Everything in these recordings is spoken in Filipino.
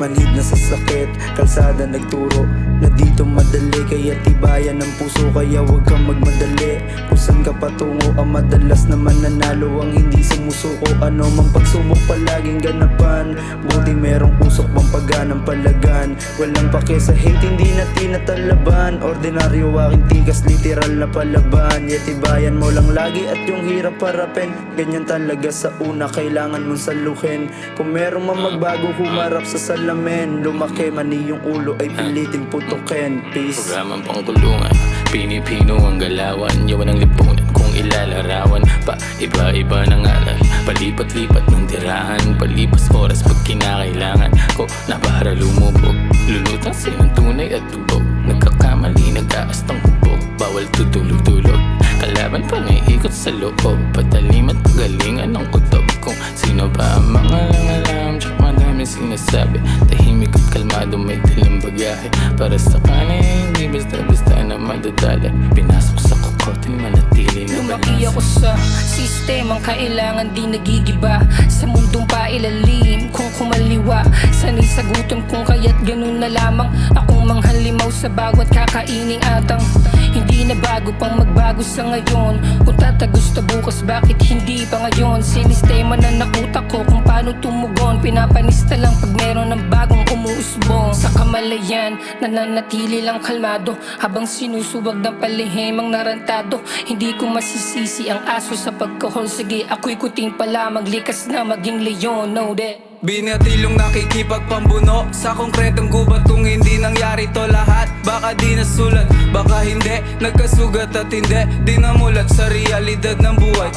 manhid na sa sakit, kalsada nagturo na dito madali, kaya tibayan ng puso, kaya wag kang magmadali. Kung saan ka patungo, ang madalas naman nanalo ang hindi sumusuko. Ano mang pagsubok palaging ganapan, buti merong usok pang pagganang palagan. Walang pake sa hate, hindi na tinatalaban, ordinaryo aking tigas, literal na palaban. Tibayan mo lang lagi at yung hirap harapin, ganyan talaga sa una, kailangan mong saluhin. Kung meron man magbago, humarap sa salamin. Lumaki man iyong ulo ay piliting putukin. Peace. Programang pangtulungan, pinipino ang galawan, yawan ang lipunan kung ilalarawan pa. Iba-iba ng alay, palipat-lipat ng tirahan, palipas oras pag kinakailangan ko na para lumubog. Lulutang sinang tunay at tubog, nagkakamali, nag-aastang hubog, bawal tutulog-tulog. Kalaban pa naiikot sa loob, patalim at pagalingan ng kutob. Kung sino ba ang mga langalam, tsak madami sinasabi, tahimik at kalmado, may dalang bagahe para sa kanin, hindi basta-basta na madadala. Pinasok sa kokotin, manatili na lumaki ako sa sistemang kailangan di nagigiba, sa mundong pailalim kung kumaliwa. Sanay sa gutom kung kaya't ganun na lamang akong manghalimaw sa bawat kakaining atang. Hindi na bago pang magbago sa ngayon, kung tatagos na bukas bakit hindi pa ngayon. Sinistema na nakutak ko kung paano tumugon, pinapanista lang pag meron ng bagong umuusbong. Sa kamalayan, nananatili lang kalmado habang sinusubag ng palihimang narantado. Hindi ko masisisi ang aso sa pagkahol, sige ako'y kuting pa lamang, likas na maging leon, know that. Binatilong nakikipagpambuno sa konkretong gubat, kung hindi nangyari to lahat, baka di nasulat, baka hindi nagkasugat at hindi di namulat sa realidad ng buhay.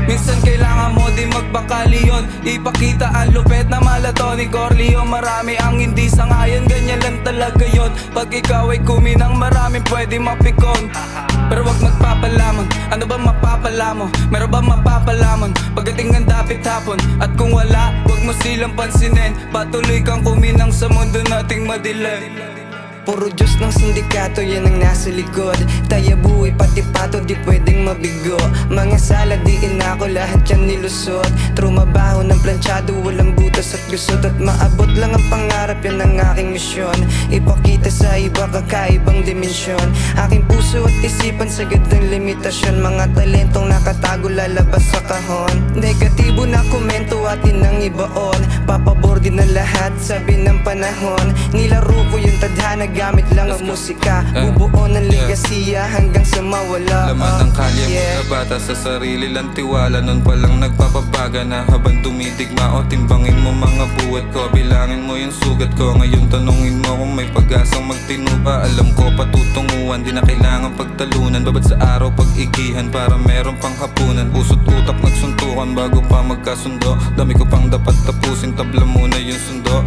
Minsan kailangan mo din magpakaliyon, ipakita ang lupet na malato ni Corleone. Marami ang hindi sangayon, ganyan lang talaga yon. Pag ikaw ay kuminang, maraming pwede mapikon. Pero wag magpapalamon, ano ba mapapala mo? Meron ba mapapalamon pagdating ng dapit hapon? At kung wala, wag mo silang pansinin, patuloy kang kuminang sa mundo nating madilim. Puro Diyos ng sindikato, yan ang nasa likod. Taya buhay, pati pato, di pwedeng mabigo. Mga sala, diin ako, lahat yan nilusot. Trumabaho ng planchado, walang butas at gusot. At maabot lang ang pangarap, yan ang aking misyon. Ipakita sa iba, kakaibang dimensyon. Aking puso at isipan, sagad ng limitasyon. Mga talentong nakatago, lalabas sa kahon. Negatibo na komento, atin ang ibaon. Papabor din ang lahat, sabi ng panahon. Nilaro ko yung tadhana, gamit lang ang musika. Bubuo ng legasiya hanggang sa mawala. Laman ng kalye, mga bata sa sarili lang tiwala. Nun palang nagpapabaga na habang dumidigma o timbangin mo mga buhat ko, bilangin mo yung sugat ko. Ngayon tanungin mo kung may pag-asang magtinuba. Alam ko patutunguhan, di na kailangan pagtalunan. Babad sa araw pag-igihan para meron pang hapunan. Puso't utak nagsuntukan bago pa magkasundo. Dami ko pang dapat tapusin, tabla muna yung sundo.